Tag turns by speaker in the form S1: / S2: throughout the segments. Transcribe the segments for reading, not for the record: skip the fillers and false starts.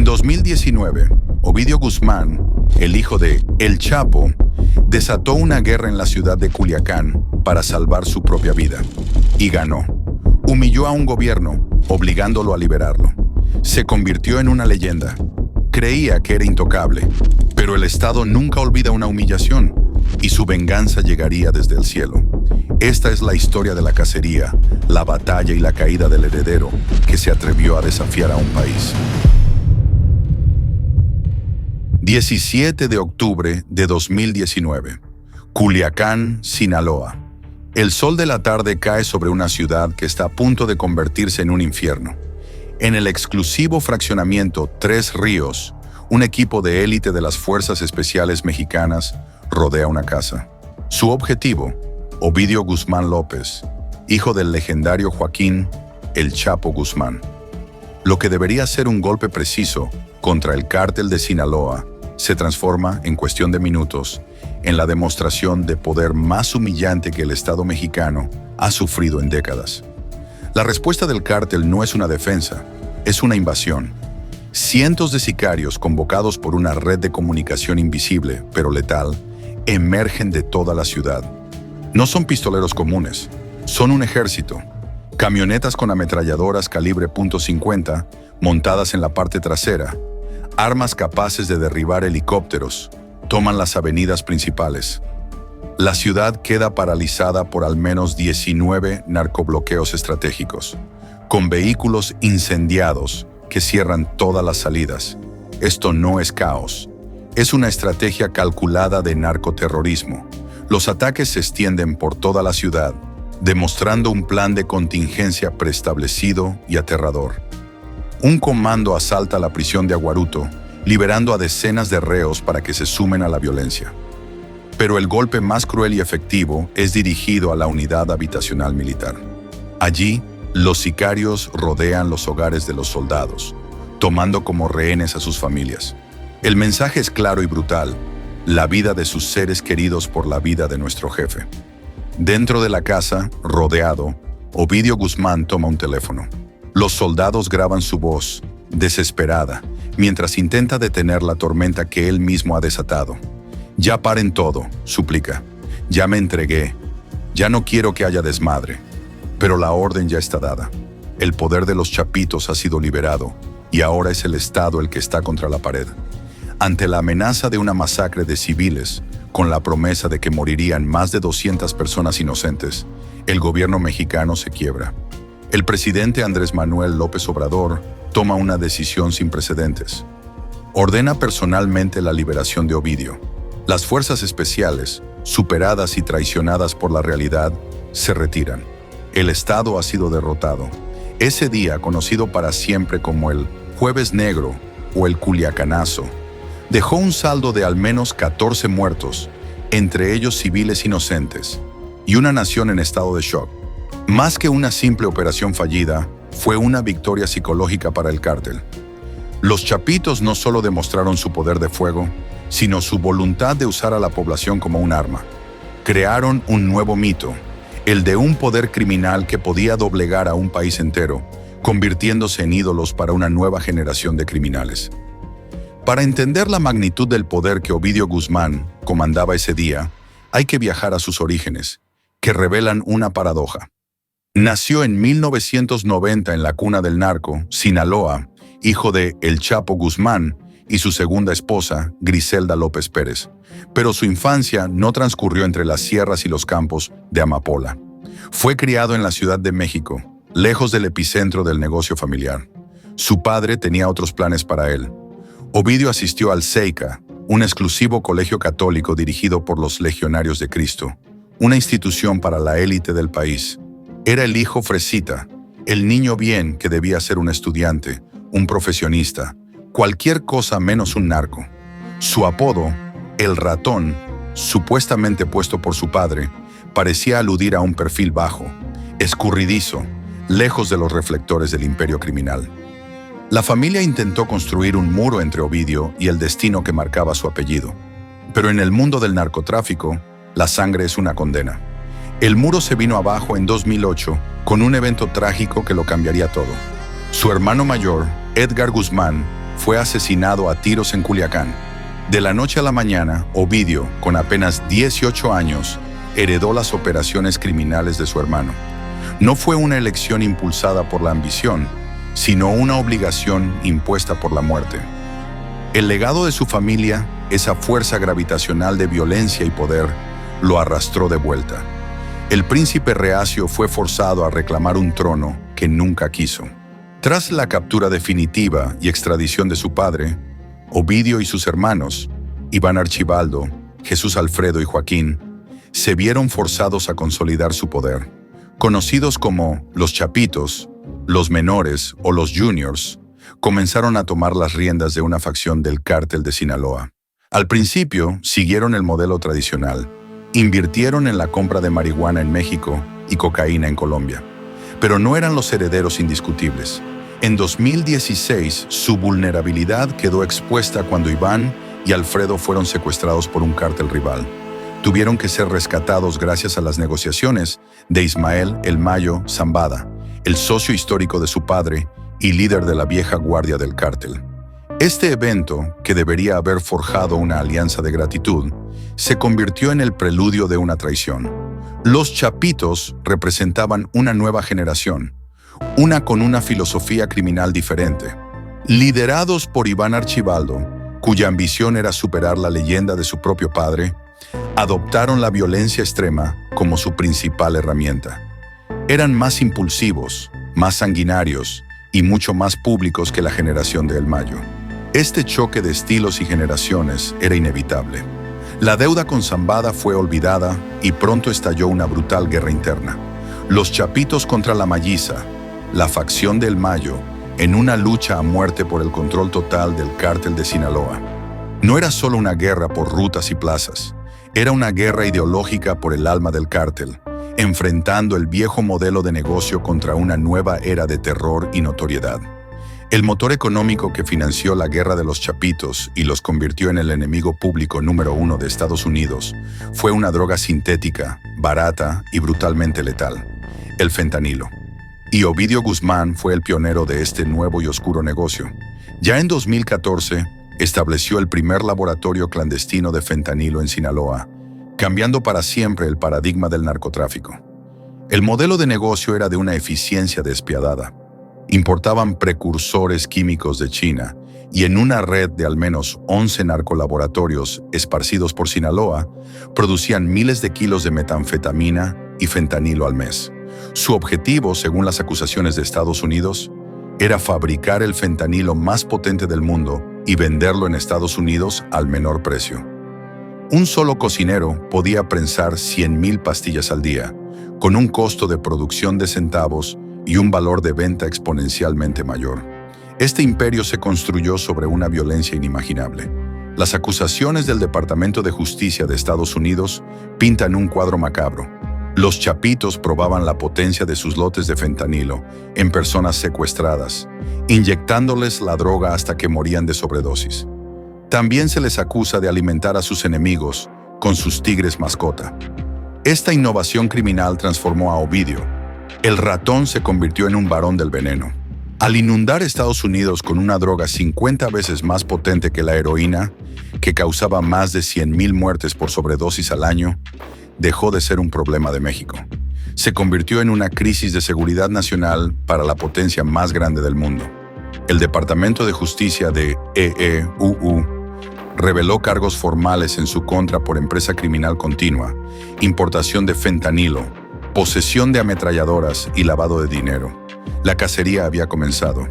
S1: En 2019, Ovidio Guzmán, el hijo de El Chapo, desató una guerra en la ciudad de Culiacán para salvar su propia vida. Y ganó. Humilló a un gobierno, obligándolo a liberarlo. Se convirtió en una leyenda. Creía que era intocable, pero el Estado nunca olvida una humillación, y su venganza llegaría desde el cielo. Esta es la historia de la cacería, la batalla y la caída del heredero que se atrevió a desafiar a un país. 17 de octubre de 2019. Culiacán, Sinaloa. El sol de la tarde cae sobre una ciudad que está a punto de convertirse en un infierno. En el exclusivo fraccionamiento Tres Ríos, un equipo de élite de las Fuerzas Especiales Mexicanas rodea una casa. Su objetivo, Ovidio Guzmán López, hijo del legendario Joaquín El Chapo Guzmán. Lo que debería ser un golpe preciso contra el cártel de Sinaloa se transforma, en cuestión de minutos, en la demostración de poder más humillante que el Estado mexicano ha sufrido en décadas. La respuesta del cártel no es una defensa, es una invasión. Cientos de sicarios convocados por una red de comunicación invisible, pero letal, emergen de toda la ciudad. No son pistoleros comunes, son un ejército. Camionetas con ametralladoras calibre .50 montadas en la parte trasera, armas capaces de derribar helicópteros, toman las avenidas principales. La ciudad queda paralizada por al menos 19 narcobloqueos estratégicos, con vehículos incendiados que cierran todas las salidas. Esto no es caos, es una estrategia calculada de narcoterrorismo. Los ataques se extienden por toda la ciudad, demostrando un plan de contingencia preestablecido y aterrador. Un comando asalta la prisión de Aguaruto, liberando a decenas de reos para que se sumen a la violencia. Pero el golpe más cruel y efectivo es dirigido a la unidad habitacional militar. Allí, los sicarios rodean los hogares de los soldados, tomando como rehenes a sus familias. El mensaje es claro y brutal: la vida de sus seres queridos por la vida de nuestro jefe. Dentro de la casa, rodeado, Ovidio Guzmán toma un teléfono. Los soldados graban su voz, desesperada, mientras intenta detener la tormenta que él mismo ha desatado. «Ya paren todo», suplica. «Ya me entregué. Ya no quiero que haya desmadre». Pero la orden ya está dada. El poder de los chapitos ha sido liberado, y ahora es el Estado el que está contra la pared. Ante la amenaza de una masacre de civiles, con la promesa de que morirían más de 200 personas inocentes, el gobierno mexicano se quiebra. El presidente Andrés Manuel López Obrador toma una decisión sin precedentes. Ordena personalmente la liberación de Ovidio. Las fuerzas especiales, superadas y traicionadas por la realidad, se retiran. El Estado ha sido derrotado. Ese día, conocido para siempre como el Jueves Negro o el Culiacanazo, dejó un saldo de al menos 14 muertos, entre ellos civiles inocentes, y una nación en estado de shock. Más que una simple operación fallida, fue una victoria psicológica para el cártel. Los chapitos no solo demostraron su poder de fuego, sino su voluntad de usar a la población como un arma. Crearon un nuevo mito, el de un poder criminal que podía doblegar a un país entero, convirtiéndose en ídolos para una nueva generación de criminales. Para entender la magnitud del poder que Ovidio Guzmán comandaba ese día, hay que viajar a sus orígenes, que revelan una paradoja. Nació en 1990 en la cuna del narco, Sinaloa, hijo de El Chapo Guzmán y su segunda esposa, Griselda López Pérez. Pero su infancia no transcurrió entre las sierras y los campos de Amapola. Fue criado en la Ciudad de México, lejos del epicentro del negocio familiar. Su padre tenía otros planes para él. Ovidio asistió al CEICA, un exclusivo colegio católico dirigido por los Legionarios de Cristo, una institución para la élite del país. Era el hijo fresita, el niño bien que debía ser un estudiante, un profesionista, cualquier cosa menos un narco. Su apodo, el ratón, supuestamente puesto por su padre, parecía aludir a un perfil bajo, escurridizo, lejos de los reflectores del imperio criminal. La familia intentó construir un muro entre Ovidio y el destino que marcaba su apellido. Pero en el mundo del narcotráfico, la sangre es una condena. El muro se vino abajo en 2008 con un evento trágico que lo cambiaría todo. Su hermano mayor, Edgar Guzmán, fue asesinado a tiros en Culiacán. De la noche a la mañana, Ovidio, con apenas 18 años, heredó las operaciones criminales de su hermano. No fue una elección impulsada por la ambición, sino una obligación impuesta por la muerte. El legado de su familia, esa fuerza gravitacional de violencia y poder, lo arrastró de vuelta. El príncipe reacio fue forzado a reclamar un trono que nunca quiso. Tras la captura definitiva y extradición de su padre, Ovidio y sus hermanos, Iván Archibaldo, Jesús Alfredo y Joaquín, se vieron forzados a consolidar su poder. Conocidos como los Chapitos, los menores o los juniors, comenzaron a tomar las riendas de una facción del cártel de Sinaloa. Al principio, siguieron el modelo tradicional. Invirtieron en la compra de marihuana en México y cocaína en Colombia. Pero no eran los herederos indiscutibles. En 2016, su vulnerabilidad quedó expuesta cuando Iván y Alfredo fueron secuestrados por un cártel rival. Tuvieron que ser rescatados gracias a las negociaciones de Ismael El Mayo Zambada, el socio histórico de su padre y líder de la vieja guardia del cártel. Este evento, que debería haber forjado una alianza de gratitud, se convirtió en el preludio de una traición. Los Chapitos representaban una nueva generación, una con una filosofía criminal diferente. Liderados por Iván Archibaldo, cuya ambición era superar la leyenda de su propio padre, adoptaron la violencia extrema como su principal herramienta. Eran más impulsivos, más sanguinarios y mucho más públicos que la generación de El Mayo. Este choque de estilos y generaciones era inevitable. La deuda con Zambada fue olvidada y pronto estalló una brutal guerra interna. Los Chapitos contra la Malliza, la facción del Mayo, en una lucha a muerte por el control total del cártel de Sinaloa. No era solo una guerra por rutas y plazas, era una guerra ideológica por el alma del cártel, enfrentando el viejo modelo de negocio contra una nueva era de terror y notoriedad. El motor económico que financió la guerra de los Chapitos y los convirtió en el enemigo público número 1 de Estados Unidos fue una droga sintética, barata y brutalmente letal: el fentanilo. Y Ovidio Guzmán fue el pionero de este nuevo y oscuro negocio. Ya en 2014, estableció el primer laboratorio clandestino de fentanilo en Sinaloa, cambiando para siempre el paradigma del narcotráfico. El modelo de negocio era de una eficiencia despiadada. Importaban precursores químicos de China y en una red de al menos 11 narcolaboratorios esparcidos por Sinaloa, producían miles de kilos de metanfetamina y fentanilo al mes. Su objetivo, según las acusaciones de Estados Unidos, era fabricar el fentanilo más potente del mundo y venderlo en Estados Unidos al menor precio. Un solo cocinero podía prensar 100,000 pastillas al día, con un costo de producción de centavos y un valor de venta exponencialmente mayor. Este imperio se construyó sobre una violencia inimaginable. Las acusaciones del Departamento de Justicia de Estados Unidos pintan un cuadro macabro. Los Chapitos probaban la potencia de sus lotes de fentanilo en personas secuestradas, inyectándoles la droga hasta que morían de sobredosis. También se les acusa de alimentar a sus enemigos con sus tigres mascota. Esta innovación criminal transformó a Ovidio. El ratón se convirtió en un varón del veneno. Al inundar Estados Unidos con una droga 50 veces más potente que la heroína, que causaba más de 100,000 muertes por sobredosis al año, dejó de ser un problema de México. Se convirtió en una crisis de seguridad nacional para la potencia más grande del mundo. El Departamento de Justicia de EEUU reveló cargos formales en su contra por empresa criminal continua, importación de fentanilo, posesión de ametralladoras y lavado de dinero. La cacería había comenzado.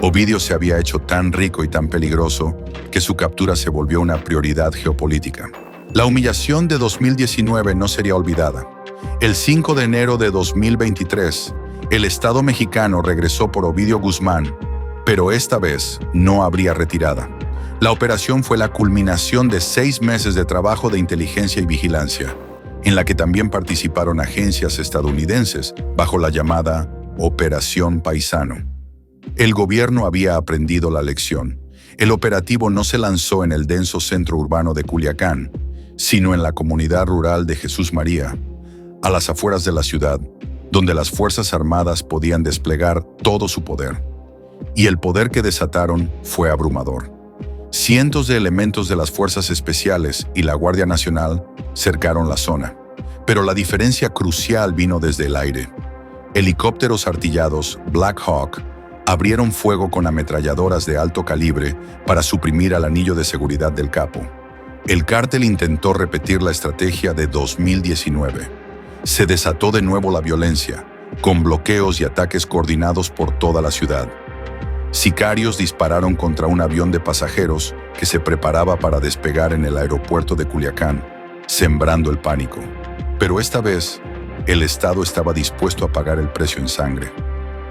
S1: Ovidio se había hecho tan rico y tan peligroso que su captura se volvió una prioridad geopolítica. La humillación de 2019 no sería olvidada. El 5 de enero de 2023, el Estado mexicano regresó por Ovidio Guzmán, pero esta vez no habría retirada. La operación fue la culminación de 6 meses de trabajo de inteligencia y vigilancia, en la que también participaron agencias estadounidenses bajo la llamada Operación Paisano. El gobierno había aprendido la lección. El operativo no se lanzó en el denso centro urbano de Culiacán, sino en la comunidad rural de Jesús María, a las afueras de la ciudad, donde las Fuerzas Armadas podían desplegar todo su poder. y el poder que desataron fue abrumador. Cientos de elementos de las Fuerzas Especiales y la Guardia Nacional cercaron la zona, pero la diferencia crucial vino desde el aire. Helicópteros artillados Black Hawk abrieron fuego con ametralladoras de alto calibre para suprimir al anillo de seguridad del capo. El cártel intentó repetir la estrategia de 2019. Se desató de nuevo la violencia, con bloqueos y ataques coordinados por toda la ciudad. Sicarios dispararon contra un avión de pasajeros que se preparaba para despegar en el aeropuerto de Culiacán, sembrando el pánico. Pero esta vez, el Estado estaba dispuesto a pagar el precio en sangre.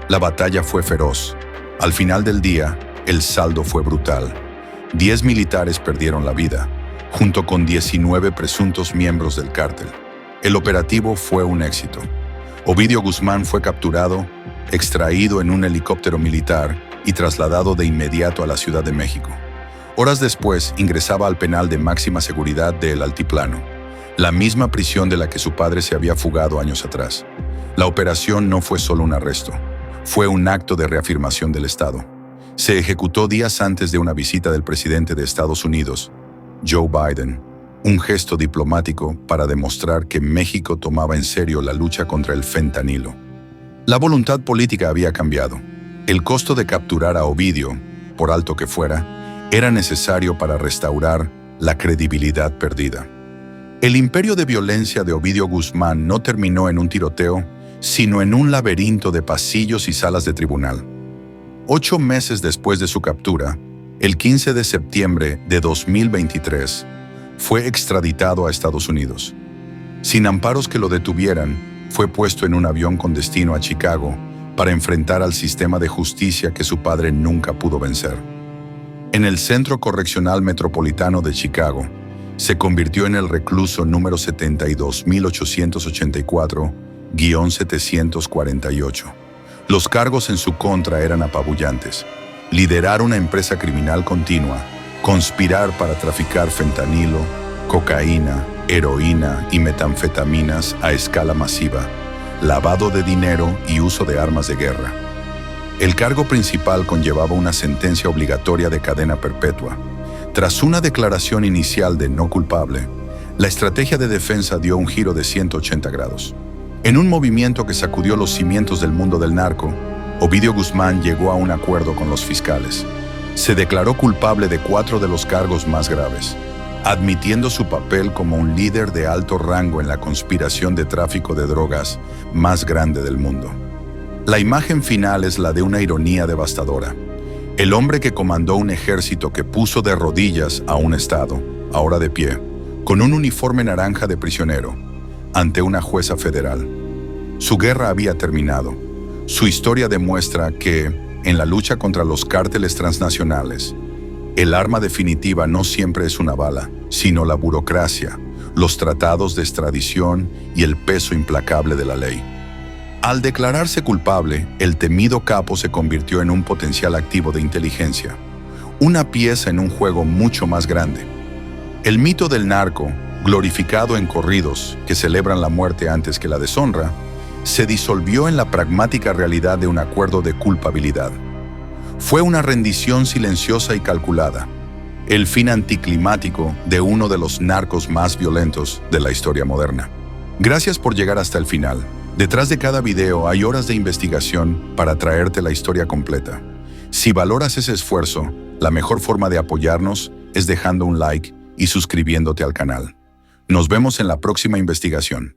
S1: La batalla fue feroz. Al final del día, el saldo fue brutal. 10 militares perdieron la vida, junto con 19 presuntos miembros del cártel. El operativo fue un éxito. Ovidio Guzmán fue capturado, extraído en un helicóptero militar y trasladado de inmediato a la Ciudad de México. Horas después, ingresaba al penal de máxima seguridad de El Altiplano, la misma prisión de la que su padre se había fugado años atrás. La operación no fue solo un arresto, fue un acto de reafirmación del Estado. Se ejecutó días antes de una visita del presidente de Estados Unidos, Joe Biden, un gesto diplomático para demostrar que México tomaba en serio la lucha contra el fentanilo. La voluntad política había cambiado. El costo de capturar a Ovidio, por alto que fuera, era necesario para restaurar la credibilidad perdida. El imperio de violencia de Ovidio Guzmán no terminó en un tiroteo, sino en un laberinto de pasillos y salas de tribunal. 8 meses después de su captura, el 15 de septiembre de 2023, fue extraditado a Estados Unidos. Sin amparos que lo detuvieran, fue puesto en un avión con destino a Chicago para enfrentar al sistema de justicia que su padre nunca pudo vencer. En el Centro Correccional Metropolitano de Chicago, se convirtió en el recluso número 72.884-748. Los cargos en su contra eran apabullantes: liderar una empresa criminal continua, conspirar para traficar fentanilo, cocaína, heroína y metanfetaminas a escala masiva, lavado de dinero y uso de armas de guerra. El cargo principal conllevaba una sentencia obligatoria de cadena perpetua. Tras una declaración inicial de no culpable, la estrategia de defensa dio un giro de 180 grados. En un movimiento que sacudió los cimientos del mundo del narco, Ovidio Guzmán llegó a un acuerdo con los fiscales. Se declaró culpable de 4 de los cargos más graves, admitiendo su papel como un líder de alto rango en la conspiración de tráfico de drogas más grande del mundo. La imagen final es la de una ironía devastadora. El hombre que comandó un ejército que puso de rodillas a un Estado, ahora de pie, con un uniforme naranja de prisionero, ante una jueza federal. Su guerra había terminado. Su historia demuestra que, en la lucha contra los cárteles transnacionales, el arma definitiva no siempre es una bala, sino la burocracia, los tratados de extradición y el peso implacable de la ley. Al declararse culpable, el temido capo se convirtió en un potencial activo de inteligencia, una pieza en un juego mucho más grande. El mito del narco, glorificado en corridos que celebran la muerte antes que la deshonra, se disolvió en la pragmática realidad de un acuerdo de culpabilidad. Fue una rendición silenciosa y calculada, el fin anticlimático de uno de los narcos más violentos de la historia moderna. Gracias por llegar hasta el final. Detrás de cada video hay horas de investigación para traerte la historia completa. Si valoras ese esfuerzo, la mejor forma de apoyarnos es dejando un like y suscribiéndote al canal. Nos vemos en la próxima investigación.